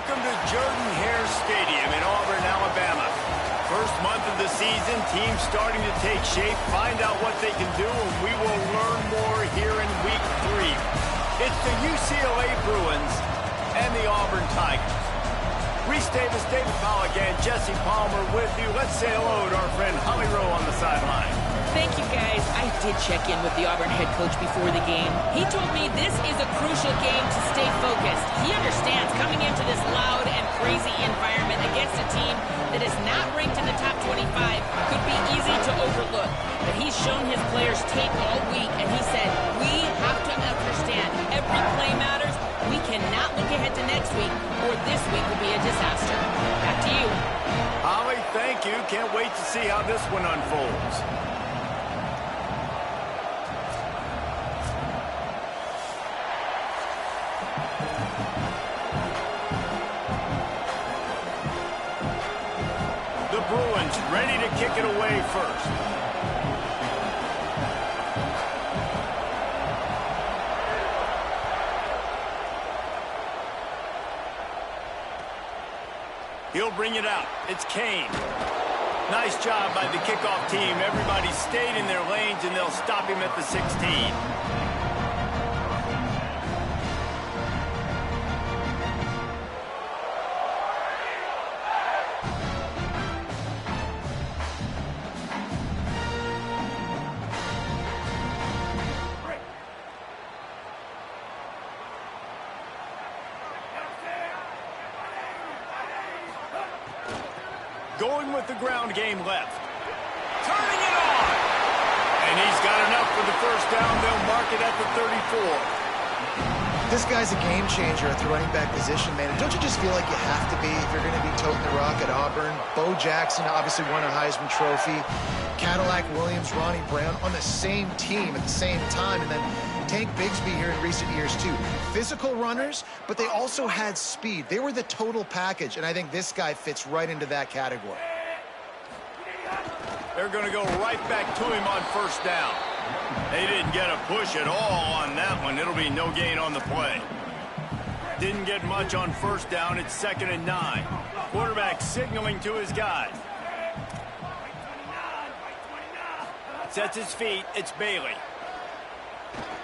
Welcome to Jordan-Hare Stadium in Auburn, Alabama. First month of the season, teams starting to take shape, find out what they can do, and we will learn more here in Week 3. It's the UCLA Bruins and the Auburn Tigers. Reese Davis, David Pollack, and Jesse Palmer with you. Let's say hello to our friend Holly Rowe on the sideline. Thank you, guys. I did check in with the Auburn head coach before the game. He told me this is a crucial game to stay focused. He understands coming into this loud and crazy environment against a team that is not ranked in the top 25 could be easy to overlook. But he's shown his players tape all week, and he said, we have to understand every play matters. We cannot look ahead to next week, or this week will be a disaster. Back to you. Holly, thank you. Can't wait to see how this one unfolds. The Bruins ready to kick it away first. He'll bring it out. It's Kane. Nice job by the kickoff team. Everybody stayed in their lanes, and they'll stop him at the 16. Going with the ground game left. Turning it on. And he's got enough for the first down. They'll mark it at the 34. This guy's a game changer at the running back position, man. And don't you just feel like you have to be if you're going to be toting the rock at Auburn? Bo Jackson obviously won a Heisman Trophy. Cadillac Williams, Ronnie Brown on the same team at the same time. And then Tank Bigsby here in recent years, too. Physical runners, but they also had speed. They were the total package, and I think this guy fits right into that category. They're going to go right back to him on first down. They didn't get a push at all on that one. It'll be no gain on the play. Didn't get much on first down. It's 2nd and 9. Quarterback signaling to his guys. Sets his feet. It's Bailey.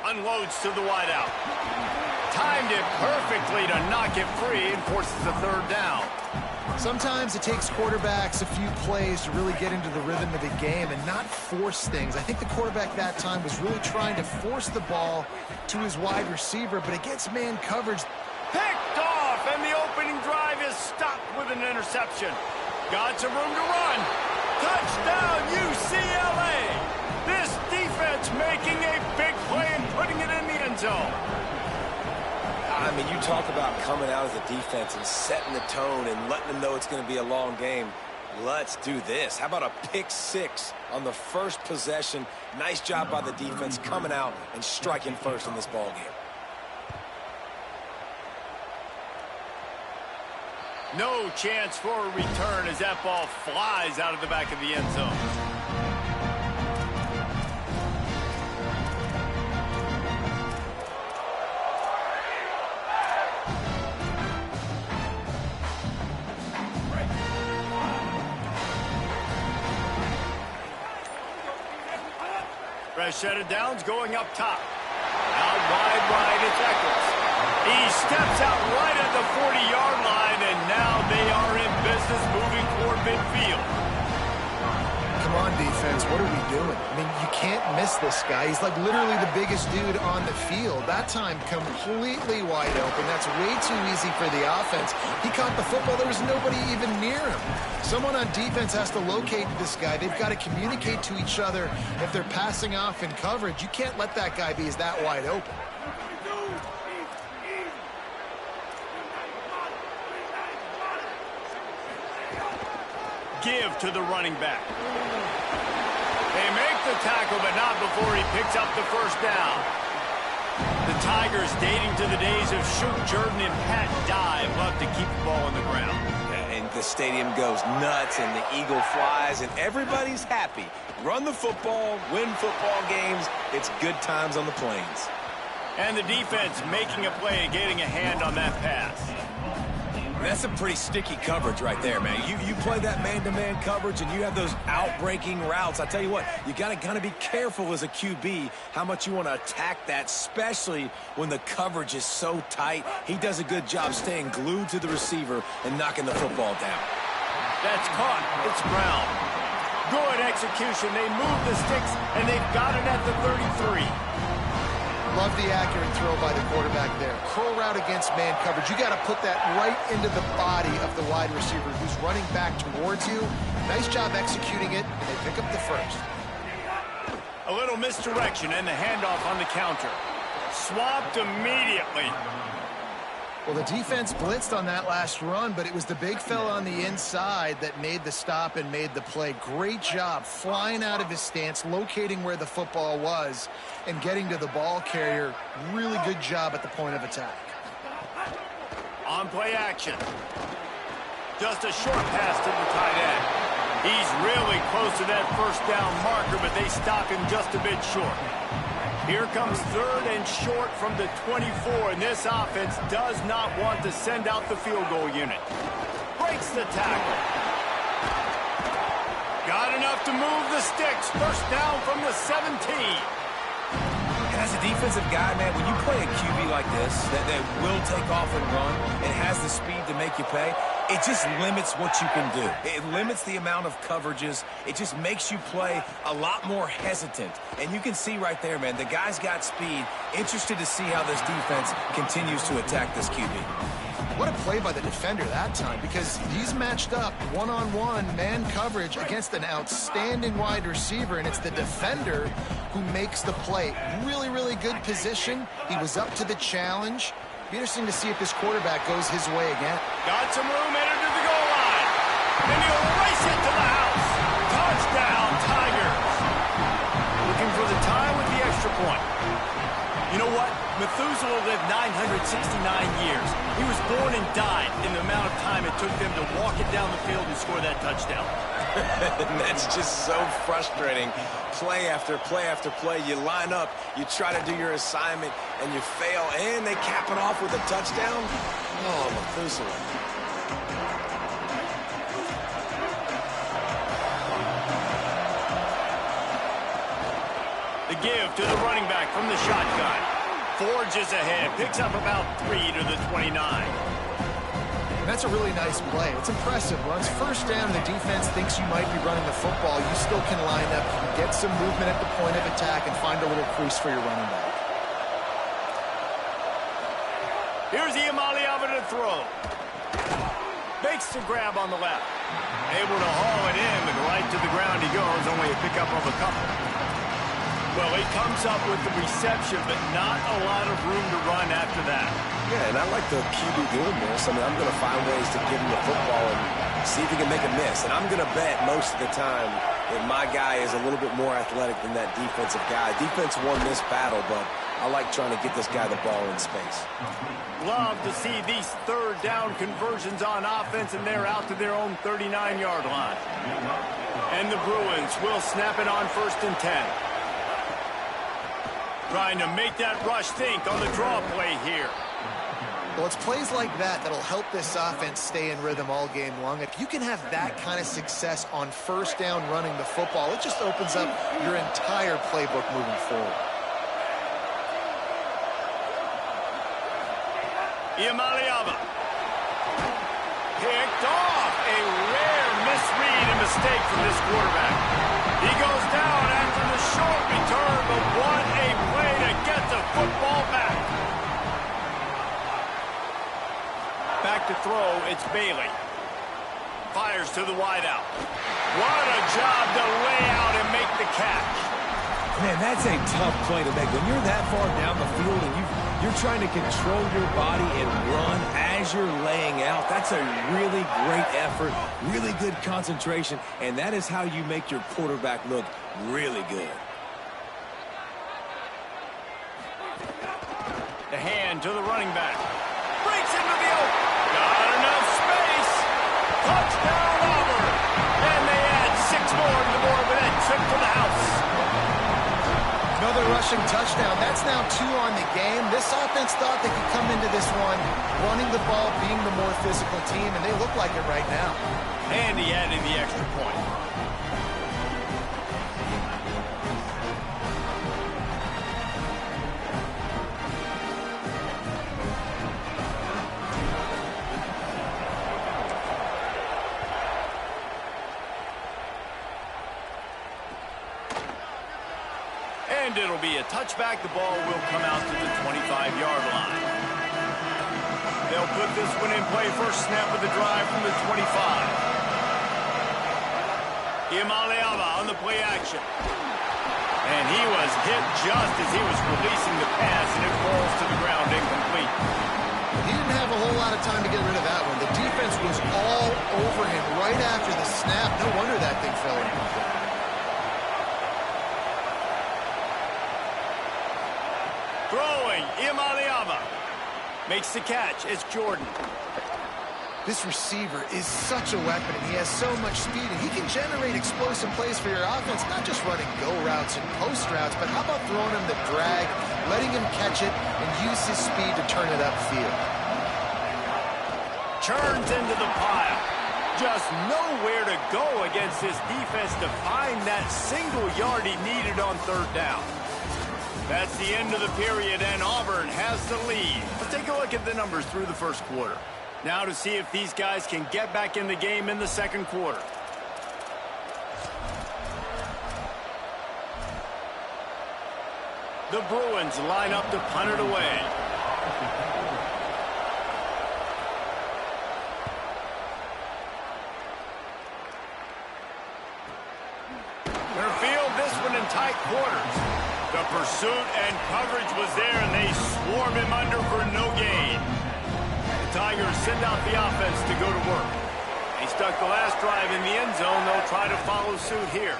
Unloads to the wideout. Timed it perfectly to knock it free and forces a third down. Sometimes it takes quarterbacks a few plays to really get into the rhythm of the game and not force things. I think the quarterback that time was really trying to force the ball to his wide receiver, but against man coverage. Picked off, and the opening drive is stopped with an interception. Got some room to run. Touchdown, UCLA! This defense making a big play and putting it in the end zone. I mean, you talk about coming out as a defense and setting the tone and letting them know it's going to be a long game. Let's do this. How about a pick six on the first possession? Nice job by the defense coming out and striking first in this ball game. No chance for a return as that ball flies out of the back of the end zone. Set of downs going up top. Out wide, it's Eccles. He steps out right at the 40-yard line, and now they are in business moving toward midfield. Come on, defense. What are we doing? I mean, you can't miss this guy. He's like literally the biggest dude on the field. That time completely wide open. That's way too easy for the offense. He caught the football. There was nobody even near him. Someone on defense has to locate this guy. They've got to communicate to each other if they're passing off in coverage. You can't let that guy be that wide open. Give to the running back. They make the tackle, but not before he picks up the first down. The Tigers, dating to the days of Shoot Jordan and Pat Dye, love to keep the ball on the ground. And the stadium goes nuts, and the eagle flies, and everybody's happy. Run the football, win football games. It's good times on the plains. And the defense making a play, getting a hand on that pass. That's some pretty sticky coverage right there, man. You play that man-to-man coverage and you have those out-breaking routes. I tell you what, you got to kind of be careful as a QB how much you want to attack that, especially when the coverage is so tight. He does a good job staying glued to the receiver and knocking the football down. That's caught. It's Brown. Good execution. They move the sticks, and they've got it at the 33. Love the accurate throw by the quarterback there. Curl route against man coverage. You got to put that right into the body of the wide receiver who's running back towards you. Nice job executing it, and they pick up the first. A little misdirection and the handoff on the counter. Swapped immediately. Well, the defense blitzed on that last run, but it was the big fella on the inside that made the stop and made the play. Great job flying out of his stance, locating where the football was, and getting to the ball carrier. Really good job at the point of attack. On play action. Just a short pass to the tight end. He's really close to that first down marker, but they stop him just a bit short. Here comes third and short from the 24, and this offense does not want to send out the field goal unit. Breaks the tackle. Got enough to move the sticks. First down from the 17. And as a defensive guy, man, when you play a QB like this that will take off and run and has the speed to make you pay, it just limits what you can do. It limits the amount of coverages. It just makes you play a lot more hesitant. And you can see right there, man, the guy's got speed. Interested to see how this defense continues to attack this QB. What a play by the defender that time, because he's matched up one-on-one man coverage against an outstanding wide receiver, and it's the defender who makes the play. Really, really good position. He was up to the challenge. Be interesting to see if this quarterback goes his way again. Got some room headed to the goal line. And he'll race it to the house. Touchdown, Tigers. Looking for the tie with the extra point. You know what? Methuselah lived 969 years. He was born and died in the amount of time it took them to walk it down the field and score that touchdown. That's just so frustrating. Play after play after play. You line up, you try to do your assignment, and you fail, and they cap it off with a touchdown? Oh, Methuselah. The give to the running back from the shotgun. Forges ahead, picks up about 3 to the 29. That's a really nice play. It's impressive. Runs first down, the defense thinks you might be running the football. You still can line up, you can get some movement at the point of attack, and find a little crease for your running back. Here's Iamaleava to throw. Makes the grab on the left. Able to haul it in, but right to the ground he goes, only a pickup of a couple. Well, he comes up with the reception, but not a lot of room to run after that. Yeah, and I like the QB doing this. I mean, I'm going to find ways to give him the football and see if he can make a miss. And I'm going to bet most of the time that my guy is a little bit more athletic than that defensive guy. Defense won this battle, but I like trying to get this guy the ball in space. Love to see these third down conversions on offense, and they're out to their own 39-yard line. And the Bruins will snap it on 1st and 10. Trying to make that rush think on the draw play here. Well, it's plays like that that'll help this offense stay in rhythm all game long. If you can have that kind of success on first down running the football, it just opens up your entire playbook moving forward. Iamaleava. Picked off. A rare misread and mistake from this quarterback. He goes down after the short return, but what a play to get the football back. Back to throw, it's Bailey. Fires to the wideout. What a job to lay out and make the catch. Man, that's a tough play to make. When you're that far down the field and you're trying to control your body and run as you're laying out, that's a really great effort, really good concentration, and that is how you make your quarterback look really good. The hand to the running back. Breaks into the open. Got enough space. Touchdown, Auburn. And they add 6 more to the board with that trip to the house. Another rushing touchdown. That's now 2 on the game. This offense thought they could come into this one running the ball, being the more physical team, and they look like it right now. And he added the extra point. And it'll be a touchback. The ball will come out to the 25-yard line. They'll put this one in play. First snap of the drive from the 25. Imaliava on the play action. And he was hit just as he was releasing the pass, and it falls to the ground incomplete. He didn't have a whole lot of time to get rid of that one. The defense was all over him right after the snap. No wonder that thing fell incomplete. Throwing, Imaliava. Makes the catch. It's Jordan. This receiver is such a weapon, and he has so much speed, and he can generate explosive plays for your offense, not just running go routes and post routes, but how about throwing him the drag, letting him catch it, and use his speed to turn it upfield. Turns into the pile. Just nowhere to go against this defense to find that single yard he needed on third down. That's the end of the period, and Auburn has the lead. Let's take a look at the numbers through the first quarter. Now to see if these guys can get back in the game in the second quarter. The Bruins line up to punt it away. They'll field this one in tight quarters. The pursuit and coverage was there, and they swarm him under for no gain. The Tigers send out the offense to go to work. They stuck the last drive in the end zone. They'll try to follow suit here.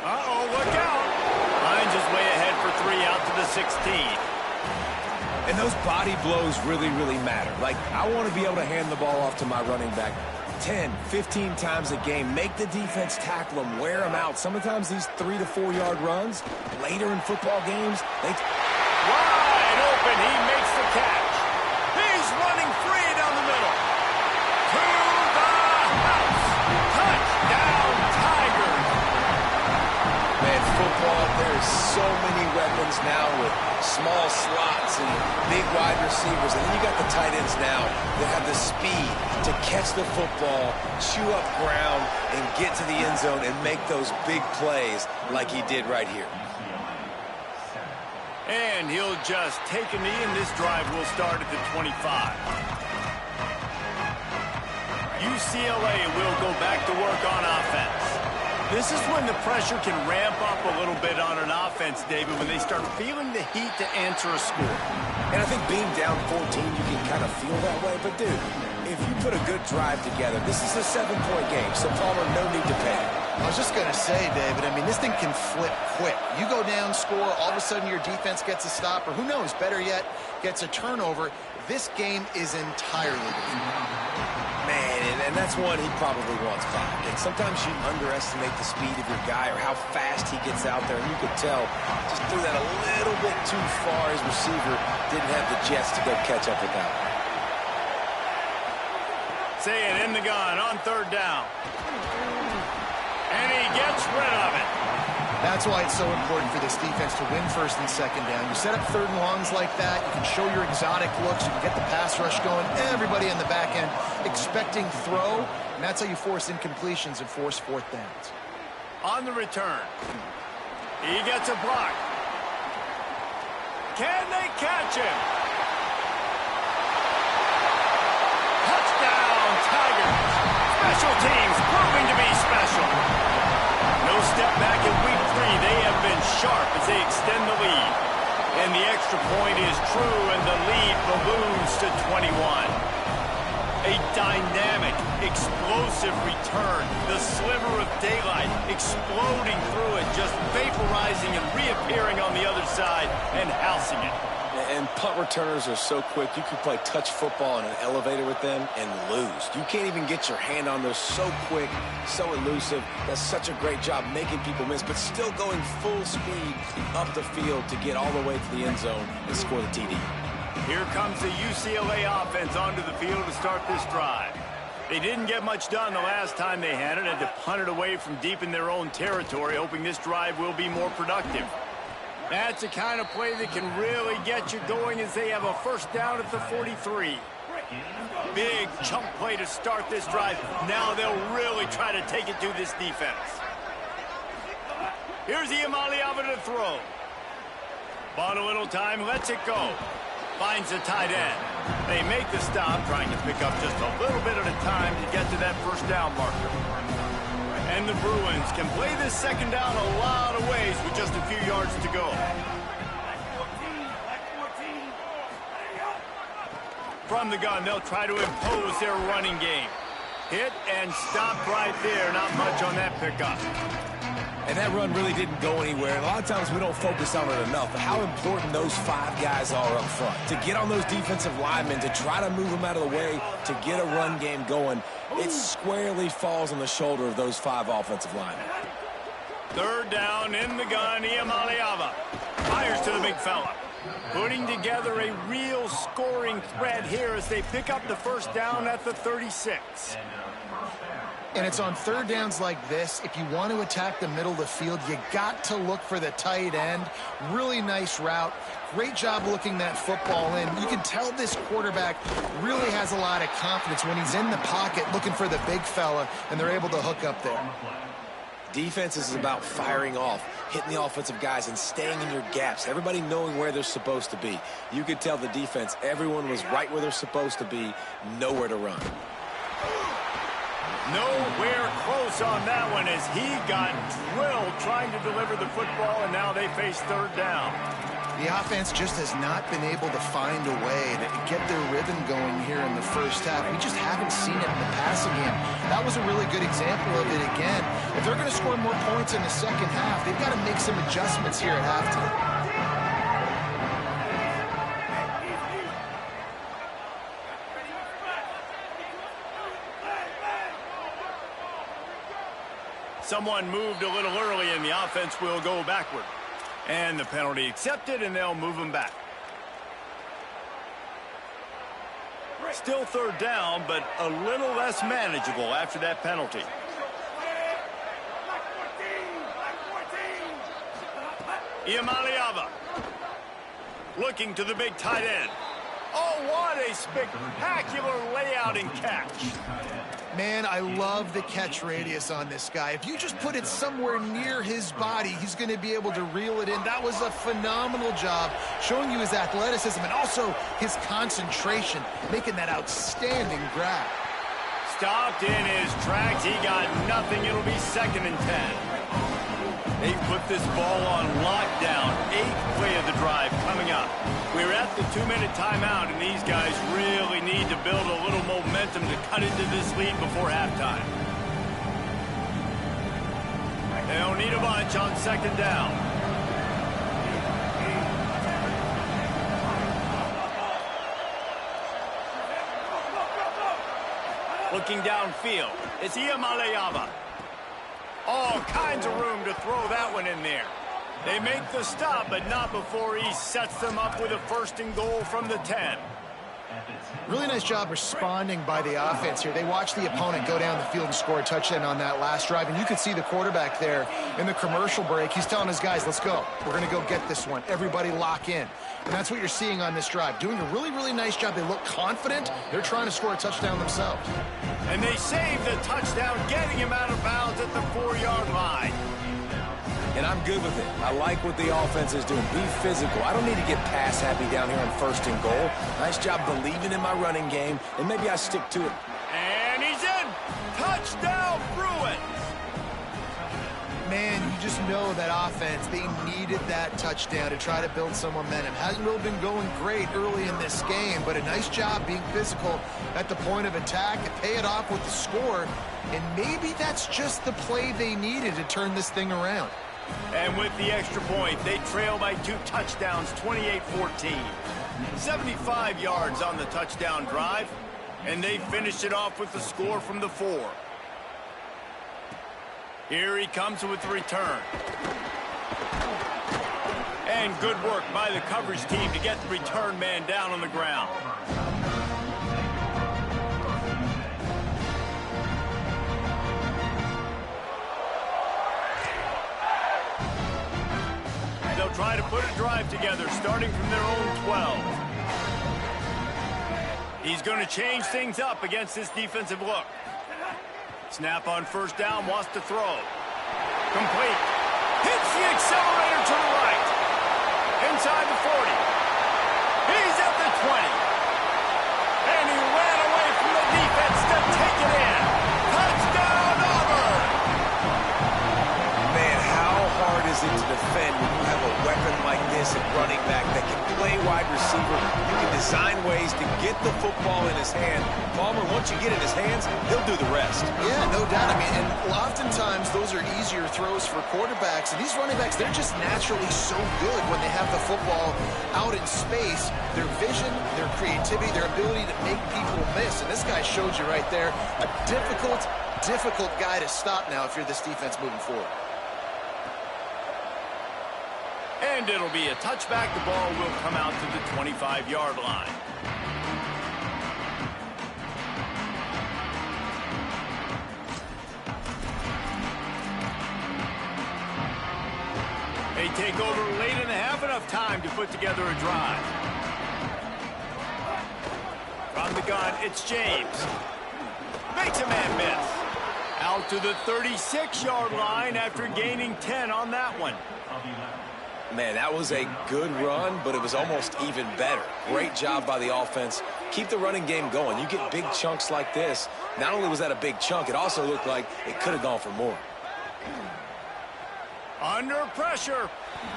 Uh-oh, look out. Hines is way ahead for 3 out to the 16. And those body blows really, really matter. Like, I want to be able to hand the ball off to my running back 10, 15 times a game. Make the defense tackle them, wear them out. Sometimes these 3 to 4 yard runs, later in football games, they... Wide open, he makes the catch. He's running free down the middle. To the house. Touchdown, Tigers. Man, football, there's so many weapons now with small slots and big wide receivers. And then you got the tight ends now that have the speed to catch the football, chew up ground, and get to the end zone and make those big plays like he did right here. And he'll just take a knee, and this drive will start at the 25. UCLA will go back to work on offense. This is when the pressure can ramp up a little bit on an offense, David, when they start feeling the heat to answer a score. And I think being down 14, you can kind of feel that way. But, dude, if you put a good drive together, this is a 7-point game, so Palmer, no need to panic. I was just going to say, David, I mean, this thing can flip quick. You go down, score, all of a sudden your defense gets a stop, or who knows, better yet, gets a turnover. This game is entirely different. Man, and that's one he probably wants back. And sometimes you underestimate the speed of your guy or how fast he gets out there, and you could tell just threw that a little bit too far. His receiver didn't have the jets to go catch up with that one. Say it in the gun on third down. And he gets rid of it. That's why it's so important for this defense to win first and second down. You set up third and longs like that, you can show your exotic looks, you can get the pass rush going, everybody on the back end expecting throw, and that's how you force incompletions and force fourth downs. On the return, he gets a block. Can they catch him? Touchdown, Tigers. Special teams proving to be special. No step back in week 3. They have been sharp as they extend the lead. And the extra point is true, and the lead balloons to 21. A dynamic, explosive return. The sliver of daylight exploding through it, just vaporizing and reappearing on the other side and housing it. And punt returners are so quick. You can play touch football in an elevator with them and lose. You can't even get your hand on those. So quick, so elusive. Does such a great job making people miss, but still going full speed up the field to get all the way to the end zone and score the TD. Here comes the UCLA offense onto the field to start this drive. They didn't get much done the last time they had it, had to punt it away from deep in their own territory, hoping this drive will be more productive. That's the kind of play that can really get you going as they have a first down at the 43. Big chunk play to start this drive. Now they'll really try to take it to this defense. Here's Iamaleava to throw. Bought a little time, lets it go. Finds the tight end. They make the stop, trying to pick up just a little bit at a time to get to that first down marker. And the Bruins can play this second down a lot of ways with just a few yards to go. From the gun, they'll try to impose their running game. Hit and stop right there. Not much on that pickup. And that run really didn't go anywhere. And a lot of times we don't focus on it enough. But how important those 5 guys are up front. To get on those defensive linemen, to try to move them out of the way, to get a run game going, it squarely falls on the shoulder of those 5 offensive linemen. Third down in the gun, Iamaleava. Fires to the big fella. Putting together a real scoring threat here as they pick up the first down at the 36. And it's on third downs like this, if you want to attack the middle of the field, you got to look for the tight end. Really nice route. Great job looking that football in. You can tell this quarterback really has a lot of confidence when he's in the pocket looking for the big fella, and they're able to hook up there. Defense is about firing off, hitting the offensive guys, and staying in your gaps. Everybody knowing where they're supposed to be. You could tell the defense, everyone was right where they're supposed to be, nowhere to run. Nowhere close on that one as he got drilled trying to deliver the football, and now they face third down. The offense just has not been able to find a way to get their rhythm going here in the first half. We just haven't seen it in the passing game. That was a really good example of it again. If they're going to score more points in the second half, they've got to make some adjustments here at halftime. Someone moved a little early, and the offense will go backward. And the penalty accepted, and they'll move them back. Still third down, but a little less manageable after that penalty. Iamaleava looking to the big tight end. Oh, what a spectacular layout and catch. Man, I love the catch radius on this guy. If you just put it somewhere near his body, he's going to be able to reel it in. That was a phenomenal job, showing you his athleticism and also his concentration, making that outstanding grab. Stopped in his tracks. He got nothing. It'll be 2nd and 10. They put this ball on lockdown. 8th play of the drive coming up. We're at the 2-minute timeout, and these guys really need to build a little momentum to cut into this lead before halftime. They'll need a bunch on 2nd down. Looking downfield, it's Iamaleava. All kinds of room to throw that one in there. They make the stop, but not before he sets them up with a 1st and goal from the 10. Really nice job responding by the offense here. They watched the opponent go down the field and score a touchdown on that last drive, and you could see the quarterback there in the commercial break. He's telling his guys, let's go. We're going to go get this one. Everybody lock in. And that's what you're seeing on this drive. Doing a really, really nice job. They look confident. They're trying to score a touchdown themselves. And they save the touchdown, getting him out of bounds at the 4-yard line. And I'm good with it. I like what the offense is doing. Be physical. I don't need to get pass happy down here on 1st and goal. Nice job believing in my running game, and maybe I stick to it. And he's in. Touchdown, Bruins. Man, you just know that offense, they needed that touchdown to try to build some momentum. Hasn't really been going great early in this game, but a nice job being physical at the point of attack and pay it off with the score. And maybe that's just the play they needed to turn this thing around. And with the extra point, they trail by 2 touchdowns, 28-14. 75 yards on the touchdown drive, and they finished it off with the score from the 4. Here he comes with the return. And good work by the coverage team to get the return man down on the ground. They'll try to put a drive together, starting from their own 12. He's going to change things up against this defensive look. Snap on first down, wants to throw. Complete. Hits the accelerator to the right. Inside the 40. He's at the 20. And he ran away from the defense to take it in. Touchdown, Auburn! Man, how hard is it to defend when you have a weapon like this at running back that can play wide receiver? You can design ways to get the football in his hand. Palmer, once you get it in his hands, he'll do the rest. Yeah, no doubt. I mean, and oftentimes those are easier throws for quarterbacks. And these running backs, they're just naturally so good when they have the football out in space. Their vision, their creativity, their ability to make people miss. And this guy showed you right there, a difficult guy to stop now if you're this defense moving forward. And it'll be a touchback. The ball will come out to the 25-yard line. They take over late in the half, enough time to put together a drive. From the gun, it's James. Makes a man miss. Out to the 36-yard line after gaining 10 on that one. Man, that was a good run, but it was almost even better. Great job by the offense. Keep the running game going. You get big chunks like this. Not only was that a big chunk, it also looked like it could have gone for more. Under pressure.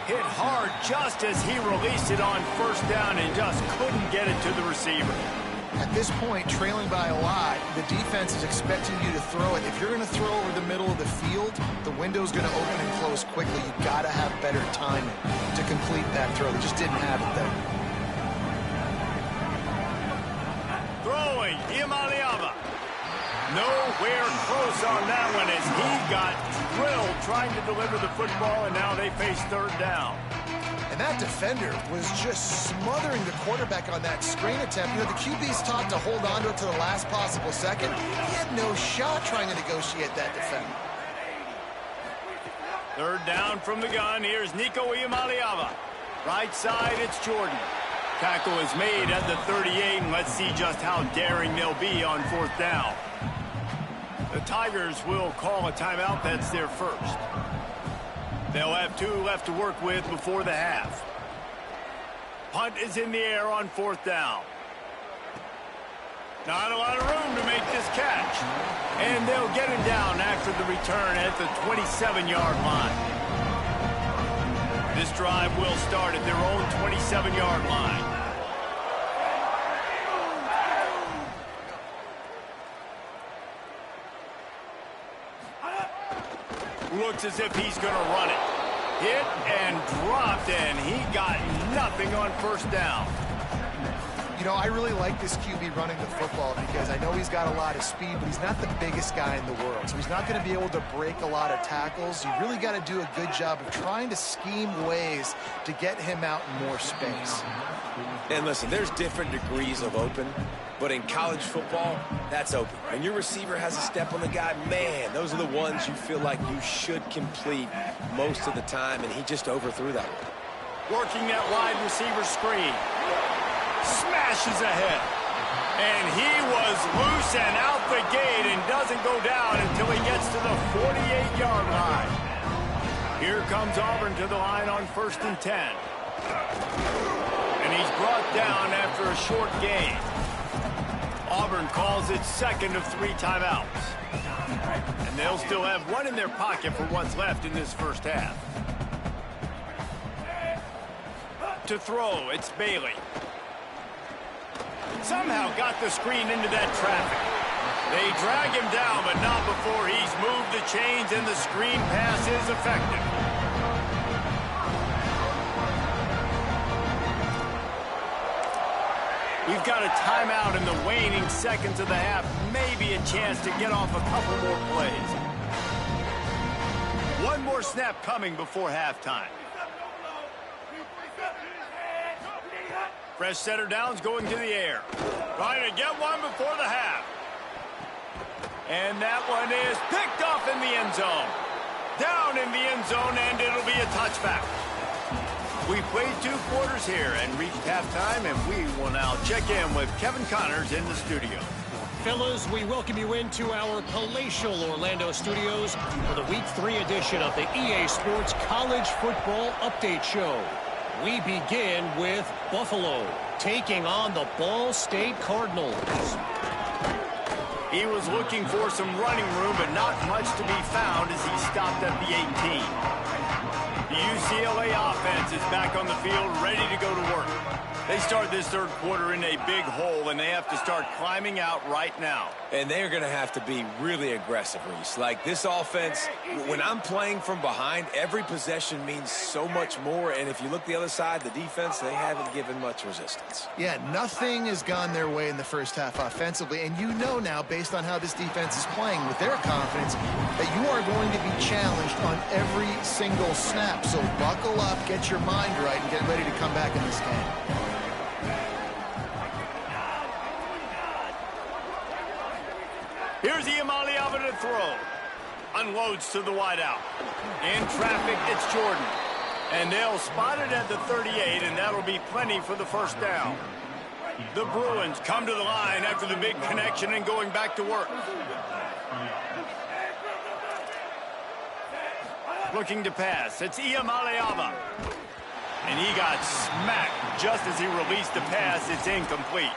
Hit hard just as he released it on first down and just couldn't get it to the receiver. At this point, trailing by a lot, the defense is expecting you to throw it. If you're going to throw over the middle of the field, the window's going to open and close quickly. You've got to have better timing to complete that throw. They just didn't have it there. Throwing, Imaliava. Nowhere close on that one as he got drilled trying to deliver the football, and now they face third down. And that defender was just smothering the quarterback on that screen attempt. You know, the QB's taught to hold on to it to the last possible second. He had no shot trying to negotiate that defender. Third down from the gun. Here's Nico Iamaleava. Right side, it's Jordan. Tackle is made at the 38, and let's see just how daring they'll be on fourth down. The Tigers will call a timeout. That's their first. They'll have 2 left to work with before the half. Punt is in the air on fourth down. Not a lot of room to make this catch. And they'll get him down after the return at the 27-yard line. This drive will start at their own 27-yard line. Looks as if he's going to run it. Hit and dropped, and he got nothing on first down. You know, I really like this QB running the football because I know he's got a lot of speed, but he's not the biggest guy in the world. So he's not going to be able to break a lot of tackles. You really got to do a good job of trying to scheme ways to get him out in more space. And listen, there's different degrees of open, but in college football, that's open. When your receiver has a step on the guy, man, those are the ones you feel like you should complete most of the time, and he just overthrew that one. Working that wide receiver screen. Smashes ahead. And he was loose and out the gate and doesn't go down until he gets to the 48-yard line. Here comes Auburn to the line on 1st and 10. And he's brought down after a short gain. Auburn calls its second of 3 timeouts. And they'll still have one in their pocket for what's left in this first half. To throw, it's Bailey. Somehow got the screen into that traffic. They drag him down, but not before he's moved the chains and the screen pass is effective. We've got a timeout in the waning seconds of the half. Maybe a chance to get off a couple more plays. One more snap coming before halftime. Fresh setter downs going to the air. Trying to get one before the half. And that one is picked off in the end zone. Down in the end zone, and it'll be a touchback. We played 2 quarters here and reached halftime, and we will now check in with Kevin Connors in the studio. Fellas, we welcome you into our palatial Orlando studios for the Week 3 edition of the EA Sports College Football Update Show. We begin with Buffalo taking on the Ball State Cardinals. He was looking for some running room, but not much to be found as he stopped at the 18. The UCLA offense is back on the field, ready to go to work. They start this third quarter in a big hole, and they have to start climbing out right now. And they're going to have to be really aggressive, Reese. Like, this offense, when I'm playing from behind, every possession means so much more. And if you look the other side, the defense, they haven't given much resistance. Yeah, nothing has gone their way in the first half offensively. And you know now, based on how this defense is playing with their confidence, that you are going to be challenged on every single snap. So buckle up, get your mind right, and get ready to come back in this game. Here's Iamaleava to throw. Unloads to the wideout. In traffic, it's Jordan. And they'll spot it at the 38, and that'll be plenty for the first down. The Bruins come to the line after the big connection and going back to work. Looking to pass. It's Iamaleava. And he got smacked just as he released the pass. It's incomplete.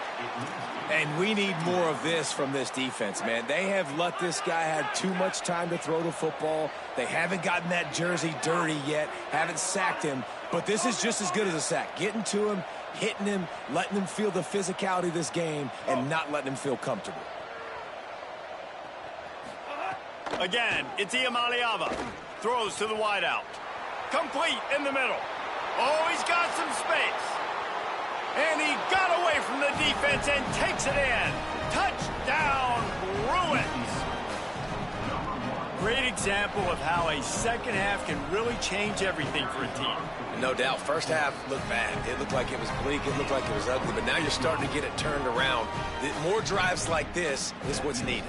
And we need more of this from this defense, man. They have let this guy have too much time to throw the football. They haven't gotten that jersey dirty yet, haven't sacked him. But this is just as good as a sack. Getting to him, hitting him, letting him feel the physicality of this game, and not letting him feel comfortable. Again, it's Iamaleava. Throws to the wideout. Complete in the middle. Oh, he's got some space. And he got away from the defense and takes it in. Touchdown, Bruins. Great example of how a second half can really change everything for a team. No doubt. First half looked bad. It looked like it was bleak. It looked like it was ugly. But now you're starting to get it turned around. More drives like this is what's needed.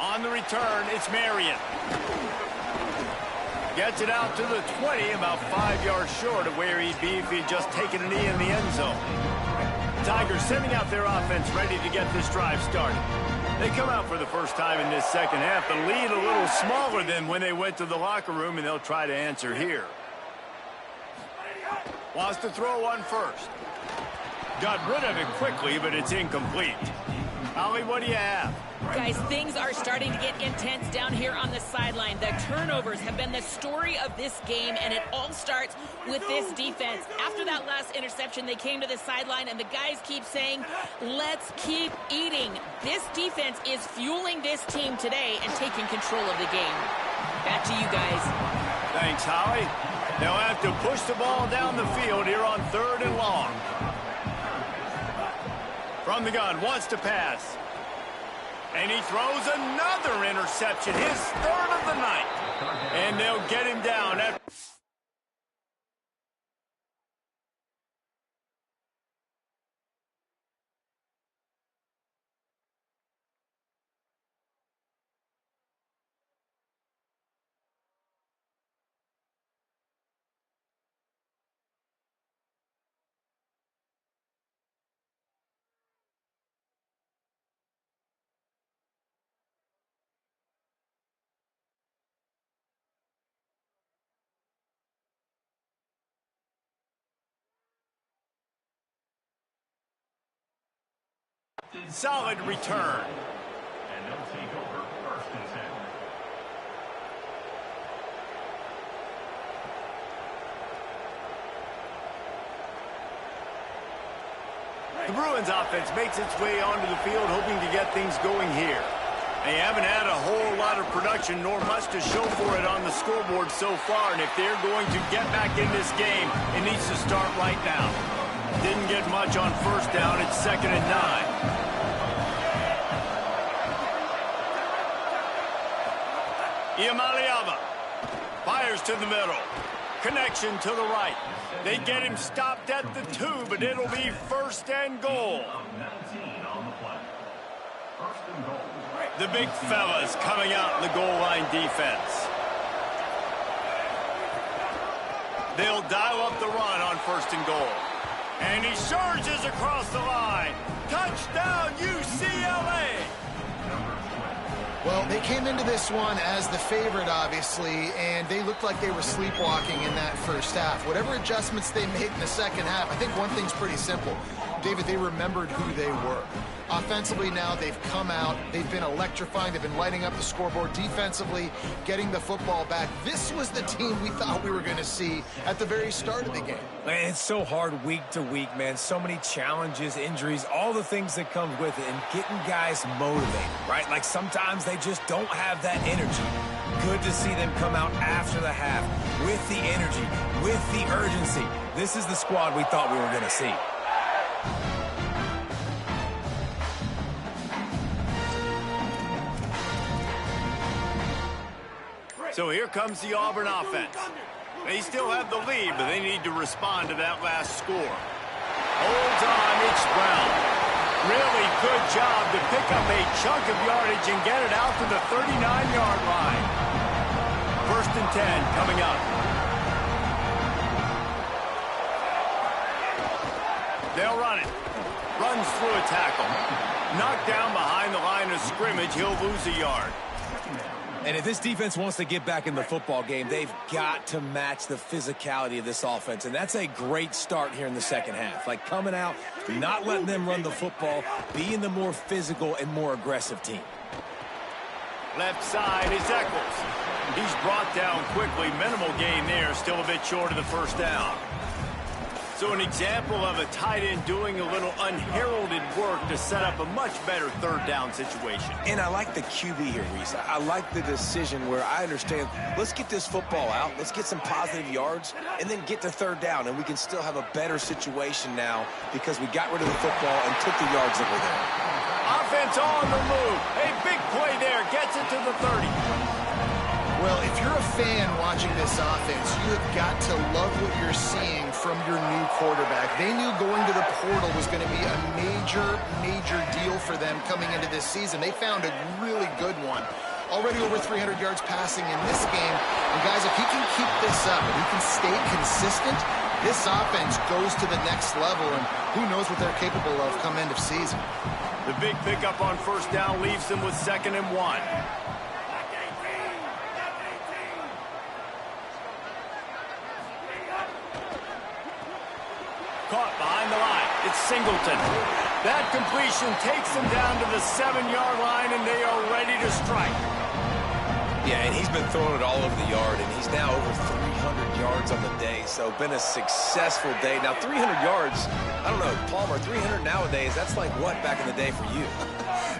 On the return, it's Marion. Gets it out to the 20, about 5 yards short of where he'd be if he'd just taken a knee in the end zone. Tigers sending out their offense ready to get this drive started. They come out for the first time in this second half. The lead a little smaller than when they went to the locker room, and they'll try to answer here. Wants to throw one first. Got rid of it quickly, but it's incomplete. Holly, what do you have? Guys, things are starting to get intense down here on the sideline. The turnovers have been the story of this game, and it all starts with this defense. After that last interception, they came to the sideline, and the guys keep saying, let's keep eating. This defense is fueling this team today and taking control of the game. Back to you guys. Thanks, Holly. They'll have to push the ball down the field here on 3rd and long. From the gun, wants to pass. And he throws another interception, his 3rd of the night. And they'll get him down at... Solid return. And they'll take over 1st and 10. The Bruins offense makes its way onto the field hoping to get things going here. They haven't had a whole lot of production, nor much to show for it on the scoreboard so far. And if they're going to get back in this game, it needs to start right now. Didn't get much on first down. It's 2nd and 9. Iamaleava fires to the middle. Connection to the right. They get him stopped at the 2, but it'll be 1st and goal. The big fellas coming out in the goal line defense. They'll dial up the run on 1st and goal. And he surges across the line. Touchdown, UCLA! Well, they came into this one as the favorite, obviously, and they looked like they were sleepwalking in that first half. Whatever adjustments they made in the second half, I think one thing's pretty simple. David, they remembered who they were. Offensively now, they've come out. They've been electrifying. They've been lighting up the scoreboard. Defensively, getting the football back. This was the team we thought we were going to see at the very start of the game. Man, it's so hard week to week, man. So many challenges, injuries, all the things that come with it, and getting guys motivated, right? Like sometimes they just don't have that energy. Good to see them come out after the half with the energy, with the urgency. This is the squad we thought we were going to see. So here comes the Auburn offense. They still have the lead, but they need to respond to that last score. Holds on, it's Brown. Really good job to pick up a chunk of yardage and get it out to the 39-yard line. 1st and 10 coming up. They'll run it. Runs through a tackle. Knocked down behind the line of scrimmage. He'll lose a yard. And if this defense wants to get back in the football game, they've got to match the physicality of this offense. And that's a great start here in the second half. Like coming out, not letting them run the football, being the more physical and more aggressive team. Left side is Eccles. He's brought down quickly. Minimal gain there. Still a bit short of the first down. So an example of a tight end doing a little unheralded work to set up a much better 3rd down situation. And I like the QB here, Reese. I like the decision where I understand, let's get this football out, let's get some positive yards, and then get to 3rd down, and we can still have a better situation now because we got rid of the football and took the yards that were there. Offense on the move. A big play there. Gets it to the 30. Well, if you're a fan watching this offense, you have got to love what you're seeing from your new quarterback. They knew going to the portal was going to be a major deal for them coming into this season. They found a really good one. Already over 300 yards passing in this game. And guys, if he can keep this up and he can stay consistent, this offense goes to the next level, and who knows what they're capable of come end of season. The big pickup on 1st down leaves them with 2nd and 1. Caught behind the line. It's Singleton. That completion takes them down to the 7-yard line, and they are ready to strike. Yeah, and he's been throwing it all over the yard, and he's now over 300 yards on the day, so been a successful day. Now, 300 yards, I don't know, Palmer, 300 nowadays, that's like what back in the day for you?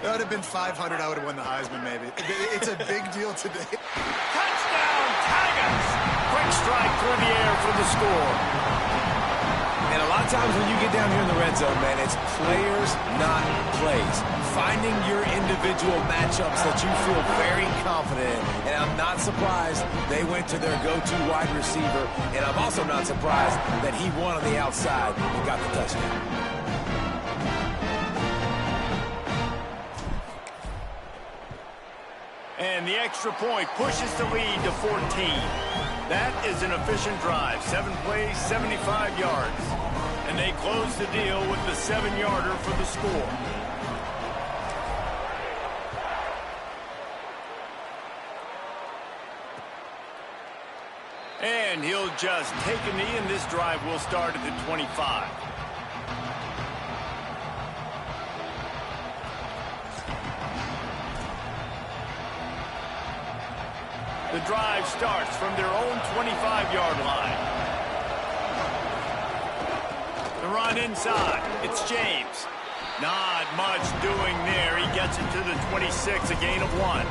It would have been 500, I would have won the Heisman, maybe. It's a big deal today. Touchdown, Tigers! Quick strike through the air for the score. And a lot of times when you get down here in the red zone, man, it's players, not plays. Finding your individual matchups that you feel very confident in. And I'm not surprised they went to their go-to wide receiver. And I'm also not surprised that he won on the outside and got the touchdown. And the extra point pushes the lead to 14. That is an efficient drive. 7 plays, 75 yards. And they close the deal with the 7-yarder for the score. And he'll just take a knee, and this drive will start at the 25. The drive starts from their own 25-yard line. The run inside. It's James. Not much doing there. He gets it to the 26, a gain of 1.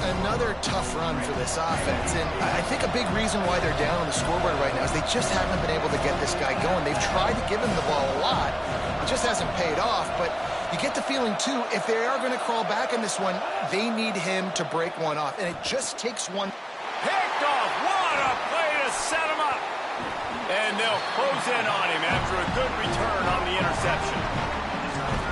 another tough run for this offense, and I think a big reason why they're down on the scoreboard right now is they just haven't been able to get this guy going. They've tried to give him the ball a lot. It just hasn't paid off, but you get the feeling, too, if they are going to crawl back in this one, they need him to break one off, and it just takes one. Picked off. What a play to set him up. And they'll close in on him after a good return on the interception.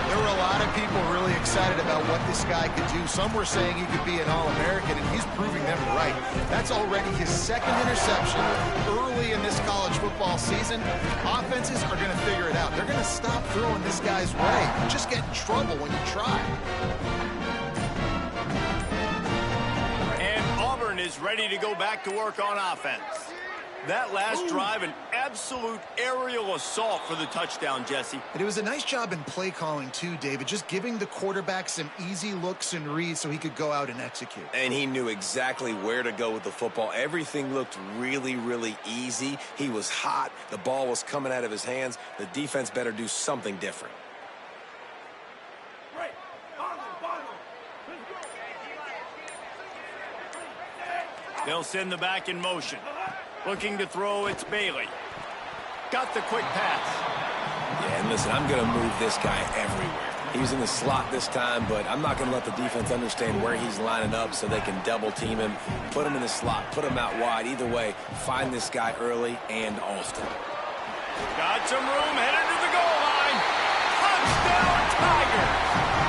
There were a lot of people really excited about what this guy could do. Some were saying he could be an All-American, and he's proving them right. That's already his second interception early in this college football season. Offenses are going to figure it out. They're going to stop throwing this guy's way. You just get in trouble when you try. And Auburn is ready to go back to work on offense. That last drive, an absolute aerial assault for the touchdown, Jesse. And it was a nice job in play calling, too, David, just giving the quarterback some easy looks and reads so he could go out and execute. And he knew exactly where to go with the football. Everything looked really, really easy. He was hot. The ball was coming out of his hands. The defense better do something different. They'll send the back in motion. Looking to throw, it's Bailey. Got the quick pass. Yeah, and listen, I'm going to move this guy everywhere. He was in the slot this time, but I'm not going to let the defense understand where he's lining up so they can double team him, put him in the slot, put him out wide. Either way, find this guy early and often. Got some room, headed to the goal line. Touchdown, Tigers!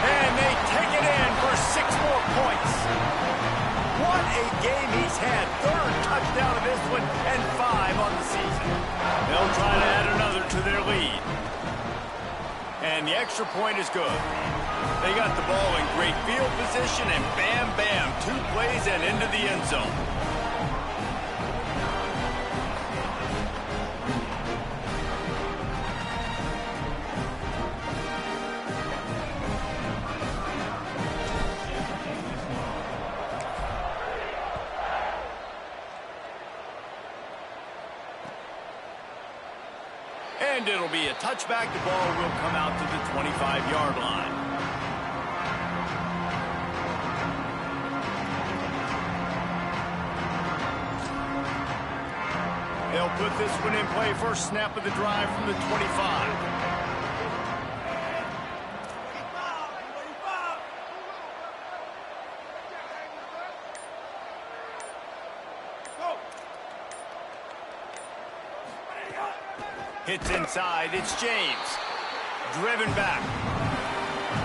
And they take it in for 6 more points. What a game he's had. Third touchdown of this one and 5 on the season. They'll try to add another to their lead. And the extra point is good. They got the ball in great field position and bam, bam, 2 plays and into the end zone. And it'll be a touchback. The ball will come out to the 25-yard line. They'll put this one in play. First snap of the drive from the 25. Hits inside. It's James. Driven back.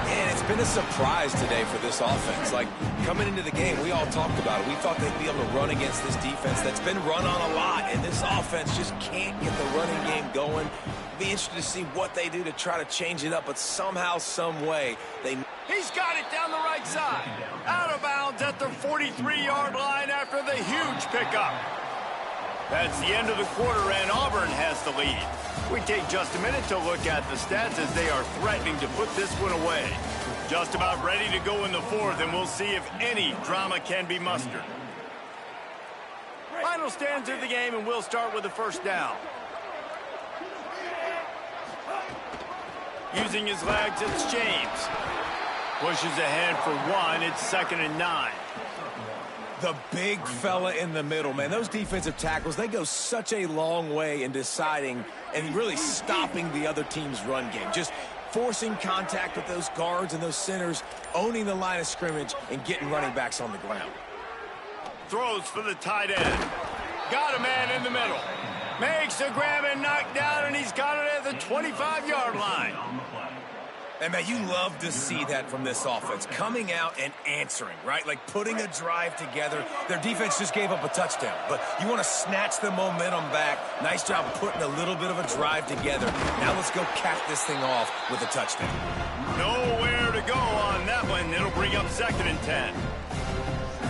And it's been a surprise today for this offense. Like, coming into the game, we all talked about it. We thought they'd be able to run against this defense that's been run on a lot, and this offense just can't get the running game going. Be interested to see what they do to try to change it up, but somehow, some way, they... He's got it down the right side. Out of bounds at the 43-yard line after the huge pickup. That's the end of the quarter, and Auburn has the lead. We take just a minute to look at the stats as they are threatening to put this one away. Just about ready to go in the fourth, and we'll see if any drama can be mustered. Final stands of the game, and we'll start with the first down. Using his legs, it's James. Pushes ahead for 1. It's 2nd and 9. The big fella in the middle, man. Those defensive tackles, they go such a long way in deciding and really stopping the other team's run game. Just forcing contact with those guards and those centers, owning the line of scrimmage, and getting running backs on the ground. Throws for the tight end. Got a man in the middle. Makes the grab and knock down, and he's got it at the 25-yard line. And, man, you love to see that from this offense, coming out and answering, right? Like putting a drive together. Their defense just gave up a touchdown, but you want to snatch the momentum back. Nice job putting a little bit of a drive together. Now let's go cap this thing off with a touchdown. Nowhere to go on that one. It'll bring up 2nd and 10.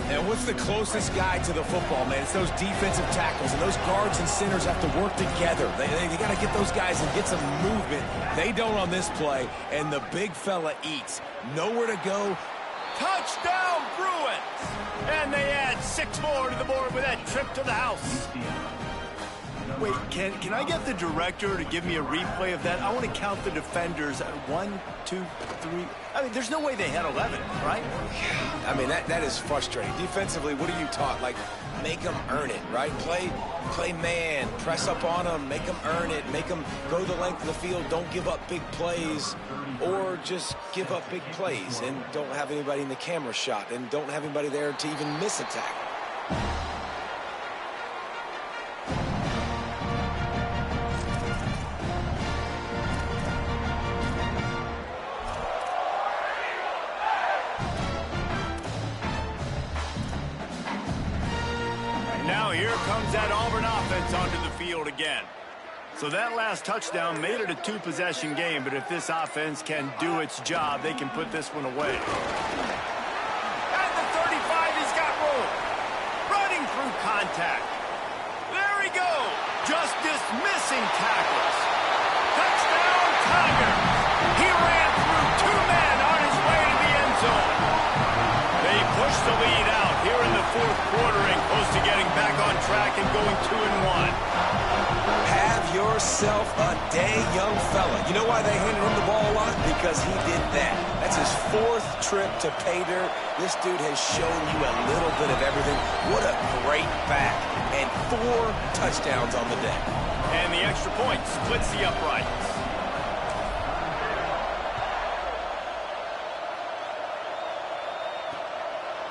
And what's the closest guy to the football, man? It's those defensive tackles, and those guards and centers have to work together. They got to get those guys and get some movement. They don't on this play, and the big fella eats. Nowhere to go. Touchdown, Bruins! And they add 6 more to the board with that trip to the house. Wait, can I get the director to give me a replay of that? I want to count the defenders. 1, 2, 3. I mean, there's no way they had 11, right? I mean, that is frustrating. Defensively, what are you taught? Like, make them earn it, right? Play man, press up on them, make them earn it, make them go the length of the field, don't give up big plays, or just give up big plays and don't have anybody in the camera shot and don't have anybody there to even miss a tackle. Now here comes that Auburn offense onto the field again. So that last touchdown made it a two-possession game, but if this offense can do its job, they can put this one away. At the 35, he's got room. Running through contact. There he goes. Just dismissing tackles. Touchdown, Tigers. He ran through two men on his way to the end zone. They push the lead out here in the fourth quarter and close to getting back on track and going 2-1. Have yourself a day, young fella. You know why they handed him the ball a lot? Because he did that. That's his fourth trip to pay dirt. This dude has shown you a little bit of everything. What a great back. And 4 touchdowns on the day. And the extra point splits the uprights.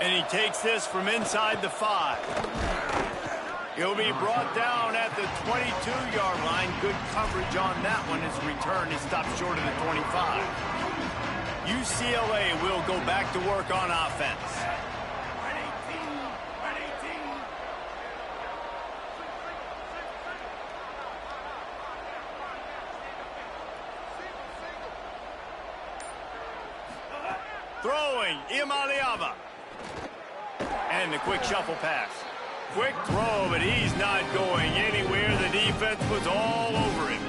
And he takes this from inside the 5. He'll be brought down at the 22-yard line. Good coverage on that one. His return is stopped short of the 25. UCLA will go back to work on offense. Throwing, Imaliava. And the quick shuffle pass. Quick throw, but he's not going anywhere. The defense was all over him.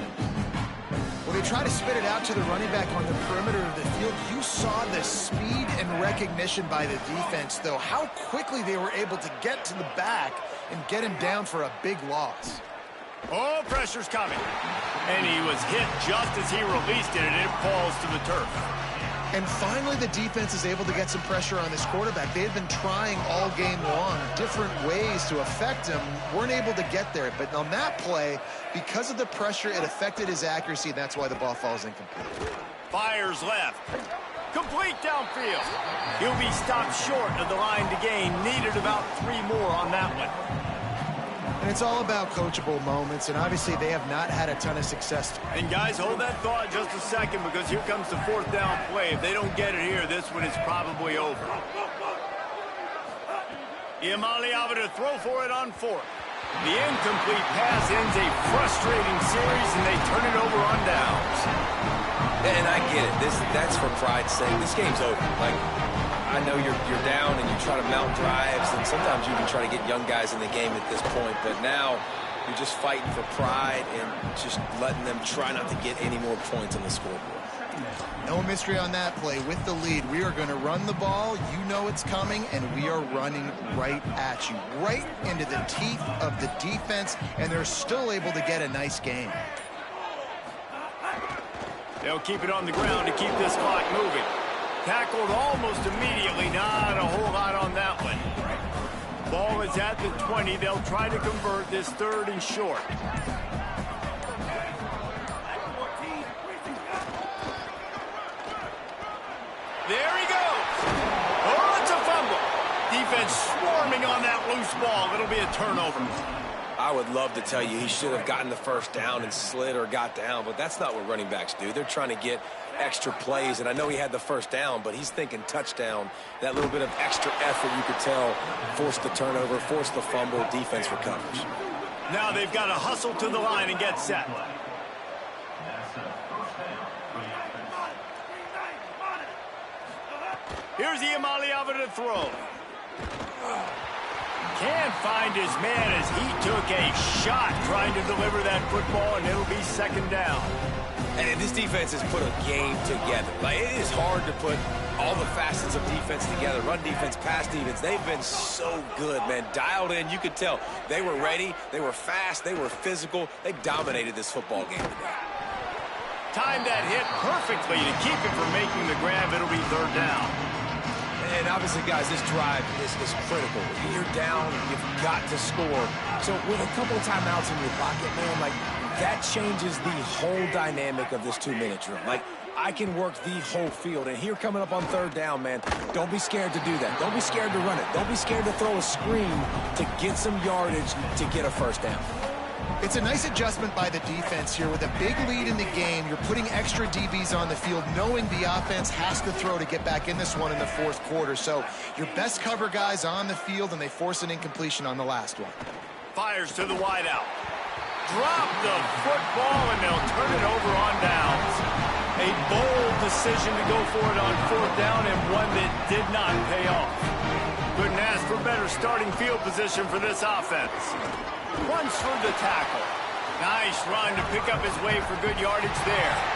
Well, they try to spit it out to the running back on the perimeter of the field. You saw the speed and recognition by the defense, though, how quickly they were able to get to the back and get him down for a big loss. Oh, pressure's coming. And he was hit just as he released it, and it falls to the turf. And finally, the defense is able to get some pressure on this quarterback. They had been trying all game long different ways to affect him, weren't able to get there. But on that play, because of the pressure, it affected his accuracy, and that's why the ball falls incomplete. Fires left. Complete downfield. He'll be stopped short of the line to gain. Needed about 3 more on that one. And it's all about coachable moments, and obviously they have not had a ton of success. And guys, hold that thought just a second, because here comes the 4th down play. If they don't get it here, this one is probably over. Imaliava to throw for it on 4th. The incomplete pass ends a frustrating series, and they turn it over on downs. And I get it. That's for pride's sake. This game's over. Like, I know you're down and you try to mount drives, and sometimes you even try to get young guys in the game at this point, but now you're just fighting for pride and just letting them try not to get any more points on the scoreboard. No mystery on that play. With the lead, we are going to run the ball. You know it's coming, and we are running right at you, right into the teeth of the defense, and they're still able to get a nice game. They'll keep it on the ground to keep this clock moving. Tackled almost immediately. Not a whole lot on that one. Ball is at the 20. They'll try to convert this 3rd and short. There he goes. Oh, it's a fumble. Defense swarming on that loose ball. It'll be a turnover. I would love to tell you he should have gotten the 1st down and slid or got down, but that's not what running backs do. They're trying to get extra plays, and I know he had the 1st down, but he's thinking touchdown. That little bit of extra effort, you could tell, forced the turnover, forced the fumble, defense recovers. Now they've got to hustle to the line and get set. Here's Imaliava to throw. Can't find his man as he took a shot trying to deliver that football, and it'll be 2nd down. And this defense has put a game together. Like, it is hard to put all the facets of defense together. Run defense, pass defense. They've been so good, man. Dialed in. You could tell they were ready. They were fast. They were physical. They dominated this football game today. Timed that hit perfectly to keep it from making the grab. It'll be third down. And obviously, guys, this drive is critical. You're down. You've got to score. So with a couple of timeouts in your pocket, man, like, that changes the whole dynamic of this 2-minute drill. Like, I can work the whole field. And here coming up on third down, man, don't be scared to do that. Don't be scared to run it. Don't be scared to throw a screen to get some yardage to get a first down. It's a nice adjustment by the defense here. With a big lead in the game, you're putting extra DBs on the field, knowing the offense has to throw to get back in this one in the fourth quarter. So your best cover guys on the field, and they force an incompletion on the last one. Fires to the wideout. Drop the football, and they'll turn it over on downs. A bold decision to go for it on fourth down, and one that did not pay off. Couldn't ask for better starting field position for this offense. Runs for the tackle. Nice run to pick up his way for good yardage there.